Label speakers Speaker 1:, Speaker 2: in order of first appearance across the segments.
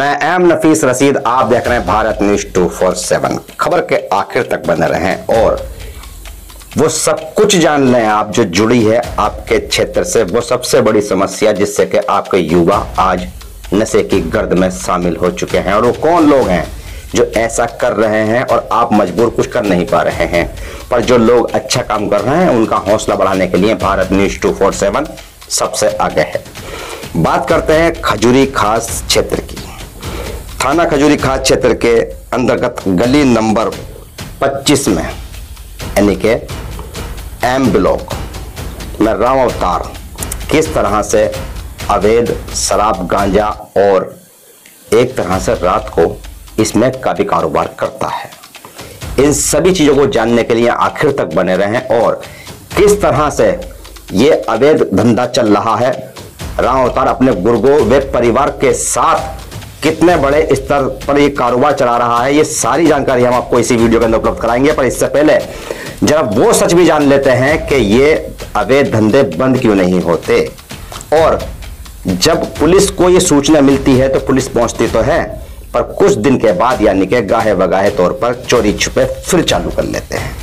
Speaker 1: मैं एम नफीस रशीद, आप देख रहे हैं भारत न्यूज 247। खबर के आखिर तक बने रहें और वो सब कुछ जान लें आप जो जुड़ी है आपके क्षेत्र से, वो सबसे बड़ी समस्या जिससे कि आपके युवा आज नशे की गर्द में शामिल हो चुके हैं। और वो कौन लोग हैं जो ऐसा कर रहे हैं और आप मजबूर कुछ कर नहीं पा रहे हैं, पर जो लोग अच्छा काम कर रहे हैं उनका हौसला बढ़ाने के लिए भारत न्यूज 247 सबसे आगे है। बात करते हैं खजूरी खास क्षेत्र की। थाना खजूरी खास क्षेत्र के अंतर्गत गली नंबर 25 में यानी के एम ब्लॉक में राम अवतार किस तरह से अवैध शराब, गांजा और एक तरह से रात को इसमें का भी कारोबार करता है। इन सभी चीजों को जानने के लिए आखिर तक बने रहें और किस तरह से ये अवैध धंधा चल रहा है, राम अवतार अपने गुर्गों व परिवार के साथ कितने बड़े स्तर पर ये कारोबार चला रहा है, ये सारी जानकारी हम आपको इसी वीडियो के अंदर उपलब्ध कराएंगे। पर इससे पहले जरा वो सच भी जान लेते हैं कि ये अवैध धंधे बंद क्यों नहीं होते, और जब पुलिस को ये सूचना मिलती है तो पुलिस पहुंचती तो है, पर कुछ दिन के बाद यानी कि गाहे बगाहे तौर पर चोरी छुपे फिर चालू कर लेते हैं।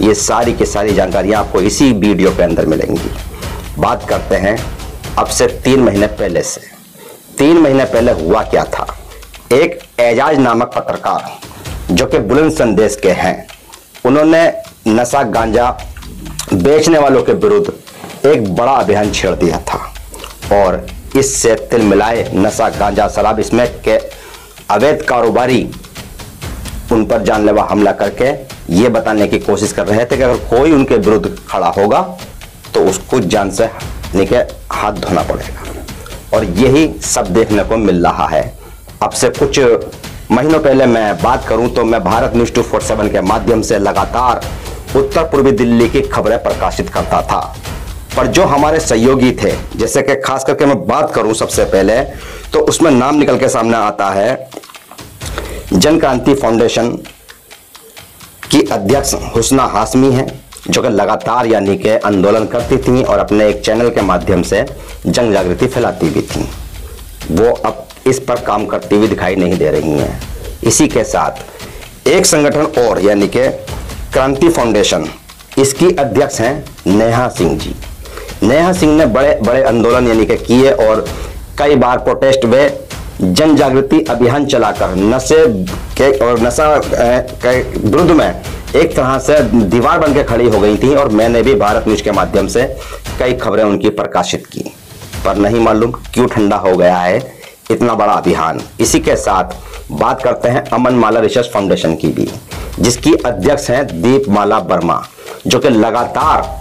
Speaker 1: ये सारी की सारी जानकारियां आपको इसी वीडियो के अंदर मिलेंगी। बात करते हैं अब से 3 महीने पहले से। 3 महीने पहले हुआ क्या था। एक एजाज नामक पत्रकार जो कि बुलंद संदेश के हैं, उन्होंने नशा गांजा बेचने वालों के विरुद्ध एक बड़ा अभियान छेड़ दिया था और इससे तिल मिलाए नशा गांजा शराब इसमें के अवैध कारोबारी उन पर जानलेवा हमला करके ये बताने की कोशिश कर रहे थे कि अगर कोई उनके विरुद्ध खड़ा होगा तो उसको जान से निके हाथ धोना पड़ेगा। और यही सब देखने को मिल रहा है। अब से कुछ महीनों पहले मैं बात करूं तो मैं भारत न्यूज 247 के माध्यम से लगातार उत्तर पूर्वी दिल्ली की खबरें प्रकाशित करता था, पर जो हमारे सहयोगी थे, जैसे कि खास करके मैं बात करूं सबसे पहले तो उसमें नाम निकल के सामने आता है जन क्रांति फाउंडेशन की अध्यक्ष हुस्ना हाशमी है, जो कि लगातार यानी कि आंदोलन करती थी और अपने एक चैनल के माध्यम से जन जागृति फैलाती भी थी। वो अब इस पर काम करती हुई दिखाई नहीं दे रही हैं। इसी के साथ एक संगठन और यानी कि क्रांति फाउंडेशन, इसकी अध्यक्ष हैं नेहा सिंह जी। नेहा सिंह ने बड़े बड़े आंदोलन यानी कि किए और कई बार प्रोटेस्ट व जन जागृति अभियान चलाकर नशे के और नशा के विरुद्ध में एक तरह से दीवार बन के खड़ी हो गई थी। और मैंने भी भारत न्यूज के माध्यम से कई खबरें उनकी प्रकाशित की, पर नहीं मालूम क्यों ठंडा हो गया है इतना बड़ा अभियान। इसी के साथ बात करते हैं अमन माला रिसर्च फाउंडेशन की भी, जिसकी अध्यक्ष हैं दीपमाला वर्मा, जो कि लगातार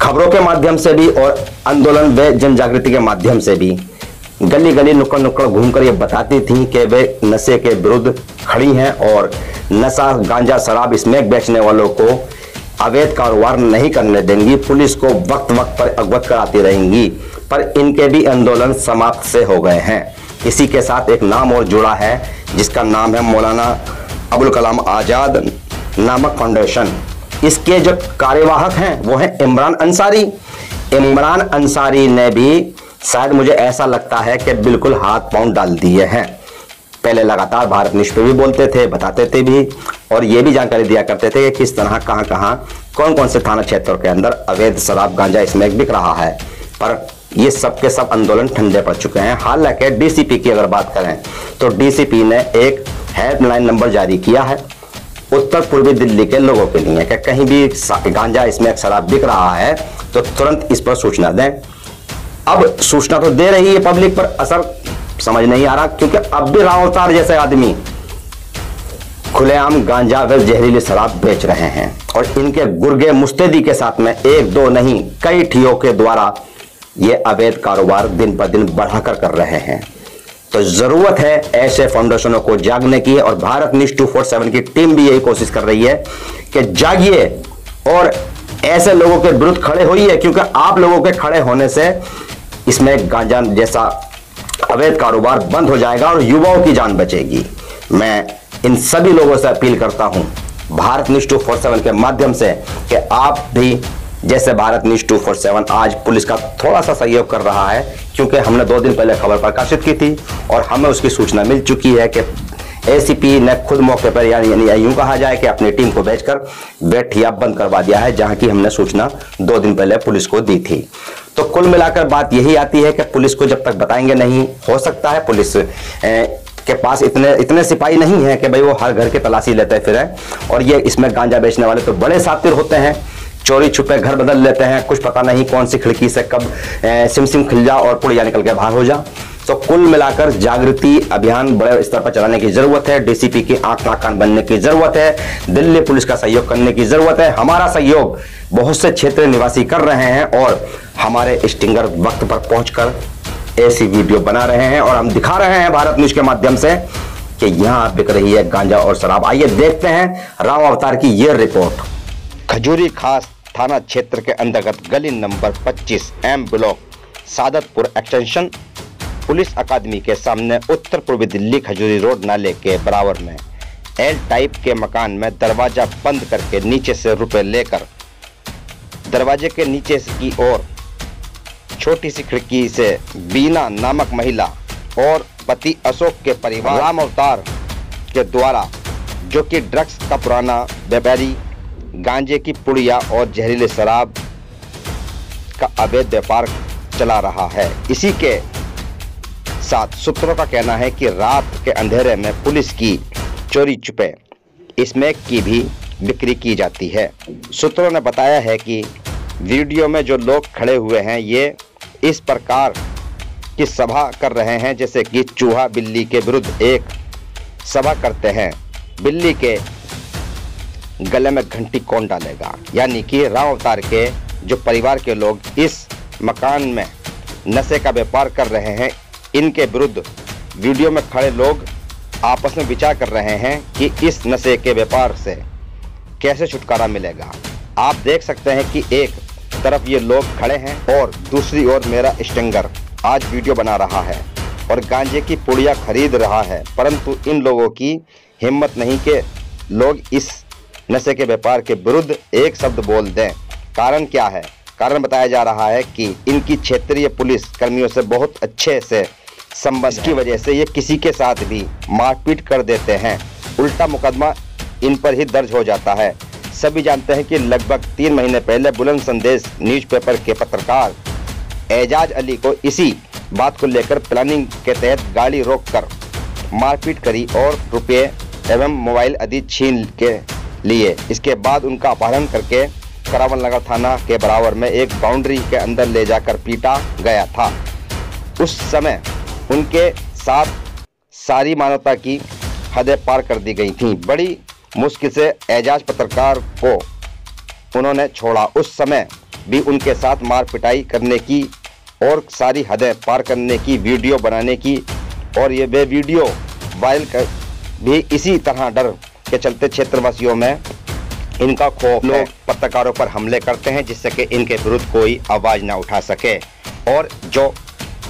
Speaker 1: खबरों के माध्यम से भी और आंदोलन व जन जागृति के माध्यम से भी गली गली नुक्कड़ नुक्कड़ घूमकर ये बताती थी कि वे नशे के विरुद्ध खड़ी हैं और नशा गांजा शराब इसमें बेचने वालों को अवैध कारोबार नहीं करने देंगी, पुलिस को वक्त वक्त पर अवगत कराती रहेंगी। पर इनके भी आंदोलन समाप्त से हो गए हैं। इसी के साथ एक नाम और जुड़ा है जिसका नाम है मौलाना अबुल कलाम आजाद नामक फाउंडेशन। इसके जो कार्यवाहक हैं वो है इमरान अंसारी। इमरान अंसारी ने भी शायद मुझे ऐसा लगता है कि बिल्कुल हाथ पांव डाल दिए हैं। पहले लगातार भारत न्यूज पे भी बोलते थे, बताते थे भी और ये भी जानकारी दिया करते थे कि किस तरह कहां कौन कौन से थाना क्षेत्रों के अंदर अवैध शराब गांजा इसमें बिक रहा है। पर ये सब के सब आंदोलन ठंडे पड़ चुके हैं। हालांकि डीसीपी की अगर बात करें तो डीसीपी ने एक हेल्पलाइन नंबर जारी किया है उत्तर पूर्वी दिल्ली के लोगों के लिए कि कहीं भी गांजा इसमें शराब बिक रहा है तो तुरंत इस पर सूचना दें। अब सूचना तो दे रही है पब्लिक, पर असर समझ नहीं आ रहा, क्योंकि अब भी राम अवतार जैसे आदमी खुलेआम गांजा व जहरीली शराब बेच रहे हैं और इनके गुर्गे मुस्तैदी के साथ में 1-2 नहीं कई ठियों के द्वारा ये अवैध कारोबार दिन पर दिन बढ़ाकर कर रहे हैं। तो जरूरत है ऐसे फाउंडेशनों को जागने की और भारत न्यूज 247 की टीम भी यही कोशिश कर रही है कि जागिए और ऐसे लोगों के विरुद्ध खड़े होइए, क्योंकि आप लोगों के खड़े होने से इसमें गांजा जैसा अवैध कारोबार बंद हो जाएगा और युवाओं की जान बचेगी। मैं इन सभी लोगों से अपील करता हूं भारत न्यूज 247 के माध्यम से कि आप भी जैसे भारत न्यूज 247 आज पुलिस का थोड़ा सा सहयोग कर रहा है, क्योंकि हमने 2 दिन पहले खबर प्रकाशित की थी और हमें उसकी सूचना मिल चुकी है कि एसीपी ने खुद मौके पर, यानी यूं कहा जाए कि अपनी टीम को भेजकर बेटियां बंद करवा दिया है, जहां की हमने सूचना 2 दिन पहले पुलिस को दी थी। तो कुल मिलाकर बात यही आती है कि पुलिस को जब तक बताएंगे नहीं, हो सकता है पुलिस के पास इतने सिपाही नहीं है कि भाई वो हर घर की तलाशी लेते फिरें, और ये इसमें गांजा बेचने वाले तो बड़े शातिर होते हैं, चोरी छुपे घर बदल लेते हैं, कुछ पता नहीं कौन सी खिड़की से कब सिम खिल जा और पुड़िया निकल के बाहर हो जा। तो कुल मिलाकर जागृति अभियान बड़े स्तर पर चलाने की जरूरत है, डीसीपी की आंख नाक कान बनने की जरूरत है, दिल्ली पुलिस का सहयोग करने की जरूरत है। हमारा सहयोग बहुत से क्षेत्र निवासी कर रहे हैं और हमारे स्टिंगर वक्त पर पहुंचकर ऐसी वीडियो बना रहे हैं और हम दिखा रहे हैं भारत न्यूज के माध्यम से कि यहां बिक रही है गांजा और शराब। आइए देखते हैं राम अवतार की यह रिपोर्ट। खजूरी खास थाना क्षेत्र के अंतर्गत गली number 25 M block Sadatpur extension police academy के सामने उत्तर पूर्वी दिल्ली खजूरी रोड नाले के बराबर में एल टाइप के मकान में दरवाजा बंद करके नीचे से रुपए लेकर दरवाजे के नीचे की ओर छोटी सी खिड़की से बीना नामक महिला और पति अशोक के परिवार राम अवतार के द्वारा, जो कि ड्रग्स का पुराना व्यापारी, गांजे की पुड़िया और जहरीले शराब का अवैध व्यापार चला रहा है। इसी के साथ सूत्रों का कहना है कि रात के अंधेरे में पुलिस की चोरी छुपे स्मैक की भी बिक्री की जाती है। सूत्रों ने बताया है कि वीडियो में जो लोग खड़े हुए हैं ये इस प्रकार की सभा कर रहे हैं जैसे कि चूहा बिल्ली के विरुद्ध एक सभा करते हैं। बिल्ली के गले में घंटी कौन डालेगा, यानी कि राम अवतार के जो परिवार के लोग इस मकान में नशे का व्यापार कर रहे हैं, इनके विरुद्ध वीडियो में खड़े लोग आपस में विचार कर रहे हैं कि इस नशे के व्यापार से कैसे छुटकारा मिलेगा। आप देख सकते हैं कि एक तरफ ये लोग खड़े हैं और दूसरी ओर मेरा स्टिंगर आज वीडियो बना रहा है और गांजे की पुड़िया खरीद रहा है, परंतु इन लोगों की हिम्मत नहीं कि लोग इस नशे के व्यापार के विरुद्ध एक शब्द बोल दें। कारण क्या है? कारण बताया जा रहा है कि इनकी क्षेत्रीय पुलिस कर्मियों से बहुत अच्छे से संबंध की वजह से ये किसी के साथ भी मारपीट कर देते हैं, उल्टा मुकदमा इन पर ही दर्ज हो जाता है। सभी जानते हैं कि लगभग 3 महीने पहले बुलंद संदेश न्यूज़पेपर के पत्रकार एजाज अली को इसी बात को लेकर प्लानिंग के तहत गाड़ी रोककर मारपीट करी और रुपये एवं मोबाइल आदि छीन के लिए। इसके बाद उनका अपहरण करके करावल नगर थाना के बराबर में एक बाउंड्री के अंदर ले जाकर पीटा गया था। उस समय उनके साथ सारी मानवता की हदें पार कर दी गई थीं। बड़ी मुश्किल से एजाज पत्रकार को उन्होंने छोड़ा। उस समय भी उनके साथ मार पिटाई करने की और सारी हदें पार करने की, वीडियो बनाने की, और ये वे वीडियो वायरल कर भी इसी तरह डर के चलते क्षेत्रवासियों में इनका खौफ। लोग पत्रकारों पर हमले करते हैं जिससे कि इनके विरुद्ध कोई आवाज़ ना उठा सके, और जो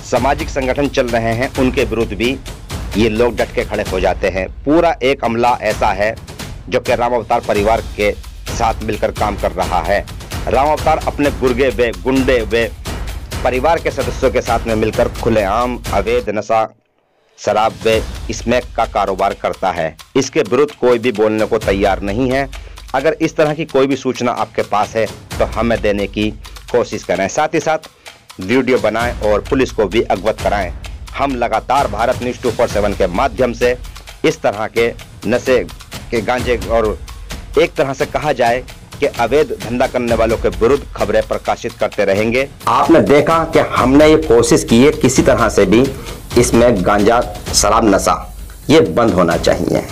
Speaker 1: सामाजिक संगठन चल रहे हैं उनके विरुद्ध भी ये लोग डट के खड़े हो जाते हैं। पूरा एक अमला ऐसा है जो कि राम अवतार परिवार के साथ मिलकर काम कर रहा है। राम अवतार अपने गुर्गे व गुंडे व परिवार के सदस्यों के साथ में मिलकर खुलेआम अवैध नशा, शराब व स्मैक का कारोबार करता है। इसके विरुद्ध कोई भी बोलने को तैयार नहीं है। अगर इस तरह की कोई भी सूचना आपके पास है तो हमें देने की कोशिश करें, साथ ही साथ वीडियो बनाएं और पुलिस को भी अवगत कराएं। हम लगातार भारत न्यूज़ 247 के माध्यम से इस तरह के नशे के, गांजे और एक तरह से कहा जाए कि अवैध धंधा करने वालों के विरुद्ध खबरें प्रकाशित करते रहेंगे। आपने देखा कि हमने ये कोशिश की है किसी तरह से भी इसमें गांजा, शराब, नशा ये बंद होना चाहिए।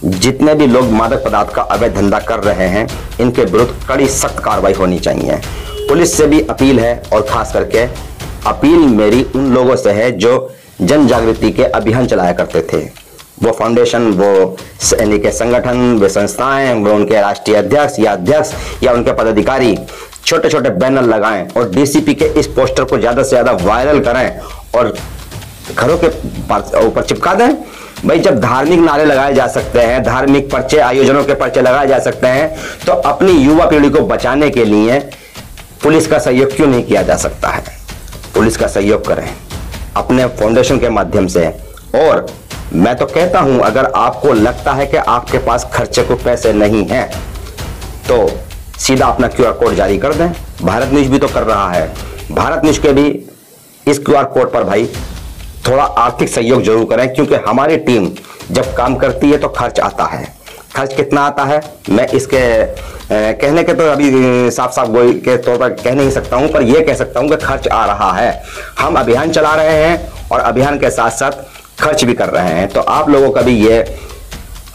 Speaker 1: जितने भी लोग मादक पदार्थ का अवैध धंधा कर रहे हैं इनके विरुद्ध कड़ी सख्त कार्रवाई होनी चाहिए। पुलिस से भी अपील है, और खास करके अपील मेरी उन लोगों से है जो जन जागृति के अभियान चलाया करते थे। वो फाउंडेशन, वो यानी के संगठन, वे संस्थाएं, वो उनके राष्ट्रीय अध्यक्ष या उनके पदाधिकारी छोटे छोटे बैनर लगाएं और डीसीपी के इस पोस्टर को ज़्यादा से ज़्यादा वायरल करें और घरों के ऊपर चिपका दें। भाई, जब धार्मिक नारे लगाए जा सकते हैं, धार्मिक पर्चे, आयोजनों के पर्चे लगाए जा सकते हैं, तो अपनी युवा पीढ़ी को बचाने के लिए पुलिस का सहयोग क्यों नहीं किया जा सकता है? पुलिस का सहयोग करें अपने फाउंडेशन के माध्यम से। और मैं तो कहता हूं, अगर आपको लगता है कि आपके पास खर्चे को पैसे नहीं हैं तो सीधा अपना QR कोड जारी कर दें। भारत न्यूज भी तो कर रहा है। भारत न्यूज के भी इस QR कोड पर भाई थोड़ा आर्थिक सहयोग जरूर करें, क्योंकि हमारी टीम जब काम करती है तो खर्च आता है। खर्च कितना आता है मैं इसके कहने के तो अभी साफ साफ गोई के तौर पर कह नहीं सकता हूं, पर यह कह सकता हूं कि खर्च आ रहा है। हम अभियान चला रहे हैं और अभियान के साथ साथ खर्च भी कर रहे हैं। तो आप लोगों का भी ये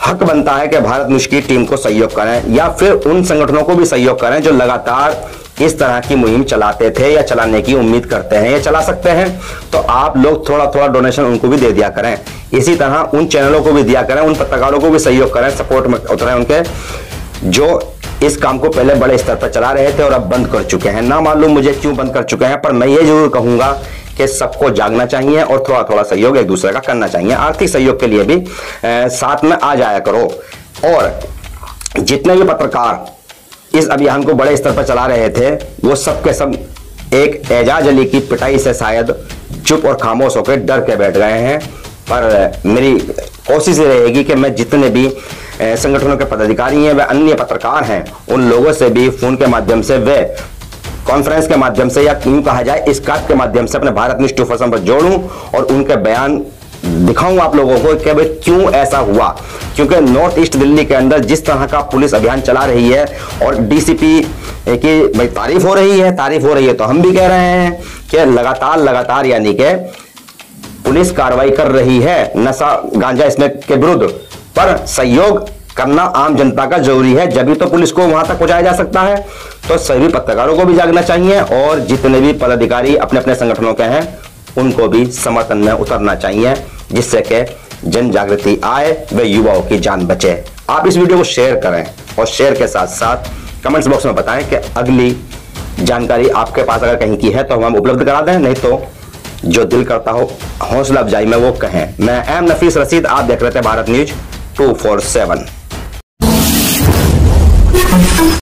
Speaker 1: हक बनता है कि भारत न्यूज की टीम को सहयोग करें, या फिर उन संगठनों को भी सहयोग करें जो लगातार इस तरह की मुहिम चलाते थे या चलाने की उम्मीद करते हैं या चला सकते हैं। तो आप लोग थोड़ा थोड़ा डोनेशन उनको भी दे दिया करें। इसी तरह उन चैनलों को भी दिया करें, उन पत्रकारों को भी सहयोग करें, सपोर्ट में उतरें उनके, जो इस काम को पहले बड़े स्तर पर चला रहे थे और अब बंद कर चुके हैं। ना मालूम मुझे क्यों बंद कर चुके हैं, पर मैं ये जरूर कहूंगा कि सबको जागना चाहिए और थोड़ा थोड़ा सहयोग एक दूसरे का करना चाहिए। आर्थिक सहयोग के लिए भी साथ में आ जाया करो। और जितने भी पत्रकार इस अभियान को बड़े स्तर पर चला रहे थे वो सब के सब एक एजाज अली की पिटाई से शायद चुप और खामोश होकर डर के बैठ गए हैं। पर मेरी कोशिश रहेगी कि मैं जितने भी संगठनों के पदाधिकारी हैं व अन्य पत्रकार हैं उन लोगों से भी फोन के माध्यम से वे कॉन्फ्रेंस के माध्यम से, या क्यों कहा जाए स्काइप के माध्यम से अपने भारत न्यूज 24/7 पर जोड़ूं और उनके बयान दिखाऊं आप लोगों को कि भाई क्यों ऐसा हुआ। क्योंकि नॉर्थ ईस्ट दिल्ली के अंदर जिस तरह का पुलिस अभियान चला रही है और डीसीपी की भाई तारीफ हो रही है तो हम भी कह रहे हैं कि लगातार यानी कि पुलिस कार्रवाई कर रही है नशा गांजा इसमें के विरुद्ध। पर सहयोग करना आम जनता का जरूरी है, जब भी तो पुलिस को वहां तक पहुंचाया जा सकता है। तो सभी पत्रकारों को भी जागना चाहिए और जितने भी पदाधिकारी अपने अपने संगठनों के हैं उनको भी समर्थन में उतरना चाहिए, जिससे कि जन जागृति आए व युवाओं की जान बचे। आप इस वीडियो को शेयर करें और शेयर के साथ साथ कमेंट्स बॉक्स में बताएं कि अगली जानकारी आपके पास अगर कहीं की है तो हम उपलब्ध करा दें, नहीं तो जो दिल करता हो हौसला अफजाई में वो कहें। मैं एम नफीस रशीद, आप देख रहे थे भारत न्यूज 24/7।